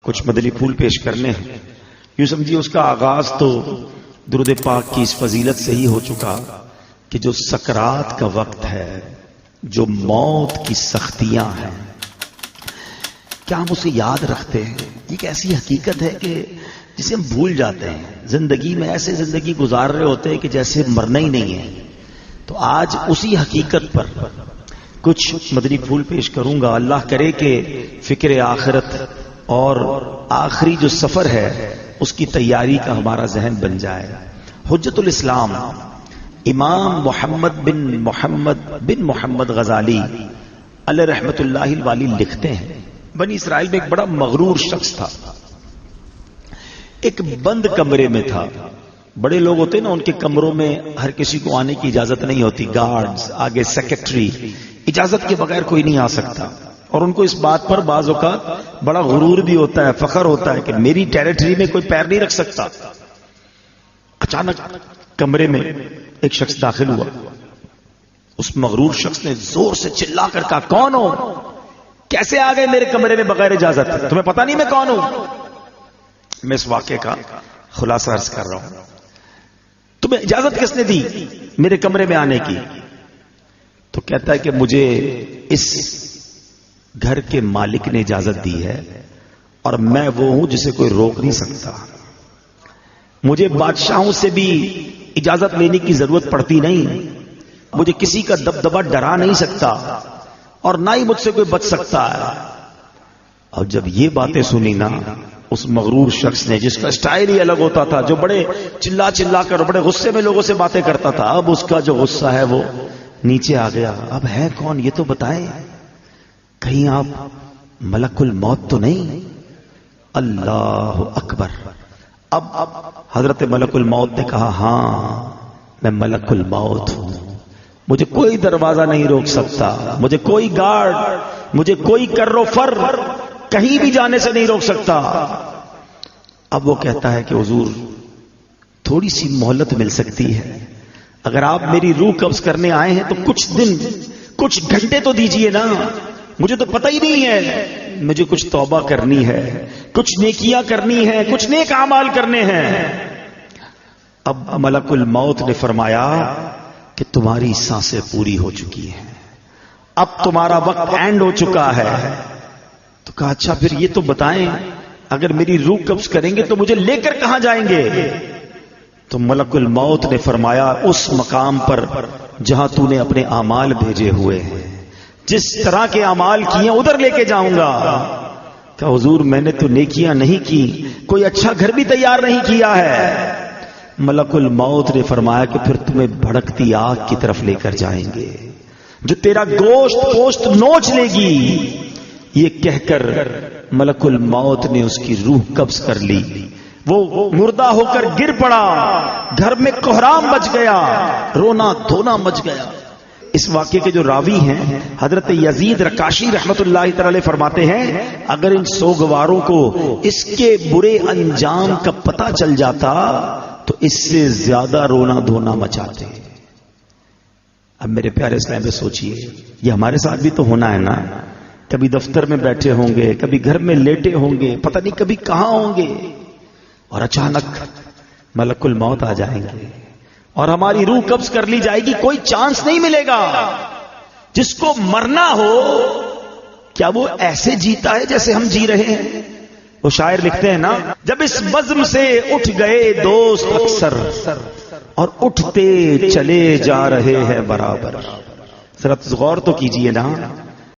کچھ مدنی پھول پیش کرنے ہیں. یوں سمجھیے اس کا آغاز تو درود پاک کی اس فضیلت سے ہی ہو چکا کہ جو سکرات کا وقت ہے، جو موت کی سختیاں ہیں، کیا ہم اسے یاد رکھتے ہیں؟ یہ ایک ایسی حقیقت ہے کہ جسے ہم بھول جاتے ہیں. زندگی میں ایسے زندگی گزار رہے ہوتے ہیں کہ جیسے مرنا ہی نہیں ہے. تو آج اسی حقیقت پر کچھ مدنی پھول پیش کروں گا. اللہ کرے کہ فکر آخرت اور آخری جو سفر ہے اس کی تیاری کا ہمارا ذہن بن جائے. حجت الاسلام امام محمد بن محمد غزالی علیہ رحمت اللہ الوالی لکھتے ہیں، بنی اسرائیل میں ایک بڑا مغرور شخص تھا. ایک بند کمرے میں تھا. بڑے لوگ ہوتے ہیں نا، ان کے کمروں میں ہر کسی کو آنے کی اجازت نہیں ہوتی. گارڈز، آگے سیکرٹری، اجازت کے بغیر کوئی نہیں آ سکتا. اور ان کو اس بات پر بعض اوقات بڑا غرور بھی ہوتا ہے، فخر ہوتا ہے کہ میری ٹیریٹری میں کوئی پیر نہیں رکھ سکتا. اچانک کمرے میں ایک شخص داخل ہوا. اس مغرور شخص نے زور سے چلا کر کہا، کون ہو؟ کیسے آ گئے میرے کمرے میں بغیر اجازت؟ تمہیں پتہ نہیں میں کون ہوں؟ میں اس واقعے کا خلاصہ عرض کر رہا ہوں. تمہیں اجازت کس نے دی میرے کمرے میں آنے کی؟ تو کہتا ہے کہ مجھے اس گھر کے مالک نے اجازت دی ہے اور میں وہ ہوں جسے کوئی روک نہیں سکتا. مجھے بادشاہوں سے بھی اجازت لینے کی ضرورت پڑتی نہیں. مجھے کسی کا دبدبہ ڈرا نہیں سکتا اور نہ ہی مجھ سے کوئی بچ سکتا ہے. اور جب یہ باتیں سنی نا، اس مغرور شخص نے، جس کا سٹائل ہی الگ ہوتا تھا، جو بڑے چلا چلا کر بڑے غصے میں لوگوں سے باتیں کرتا تھا، اب اس کا جو غصہ ہے وہ نیچے آ گیا. اب ہے کون یہ تو بتائیں، کہیں آپ ملک الموت تو نہیں؟ اللہ اکبر. اب حضرت ملک الموت نے کہا، ہاں میں ملک الموت ہوں، مجھے کوئی دروازہ نہیں روک سکتا، مجھے کوئی گارڈ، مجھے کوئی کر و فر کہیں بھی جانے سے نہیں روک سکتا. اب وہ کہتا ہے کہ حضور تھوڑی سی مہلت مل سکتی ہے. اگر آپ میری روح قبض کرنے آئے ہیں تو کچھ دن، کچھ گھنٹے تو دیجئے نا. مجھے تو پتہ ہی نہیں ہے، مجھے کچھ توبہ کرنی ہے، کچھ نیکیاں کرنی ہے، کچھ نیک اعمال کرنے ہیں. اب ملک الموت نے فرمایا کہ تمہاری سانسیں پوری ہو چکی ہیں، اب تمہارا وقت اینڈ ہو چکا ہے. تو کہا اچھا پھر یہ تو بتائیں، اگر میری روح قبض کریں گے تو مجھے لے کر کہاں جائیں گے؟ تو ملک الموت نے فرمایا، اس مقام پر جہاں تو نے اپنے اعمال بھیجے ہوئے ہیں، جس طرح کے اعمال کیے ادھر لے کے جاؤں گا. کہ حضور میں نے تو نیکیاں نہیں کی، کوئی اچھا گھر بھی تیار نہیں کیا ہے. ملک الموت نے فرمایا کہ پھر تمہیں بھڑکتی آگ کی طرف لے کر جائیں گے، جو تیرا گوشت پوشت نوچ لے گی. یہ کہہ کر ملک الموت نے اس کی روح قبض کر لی. وہ مردہ ہو کر گر پڑا. گھر میں کوہرام مچ گیا، رونا دھونا مچ گیا. اس واقعے کے جو راوی ہیں حضرت یزید رکاشی رحمت اللہ تعالی فرماتے ہیں، اگر ان سوگواروں کو اس کے برے انجام کا پتہ چل جاتا تو اس سے زیادہ رونا دھونا مچاتے. اب میرے پیارے اسلام میں سوچئے، یہ ہمارے ساتھ بھی تو ہونا ہے نا. کبھی دفتر میں بیٹھے ہوں گے، کبھی گھر میں لیٹے ہوں گے، پتہ نہیں کبھی کہاں ہوں گے، اور اچانک ملک الموت آ جائیں گے اور ہماری روح قبض کر لی جائے گی. کوئی چانس نہیں ملے گا. جس کو مرنا ہو کیا وہ ایسے جیتا ہے جیسے ہم جی رہے ہیں؟ وہ شاعر لکھتے ہیں نا، جب اس بزم سے اٹھ گئے دوست اکثر اور اٹھتے چلے جا رہے ہیں برابر. ذرا غور تو کیجئے نا.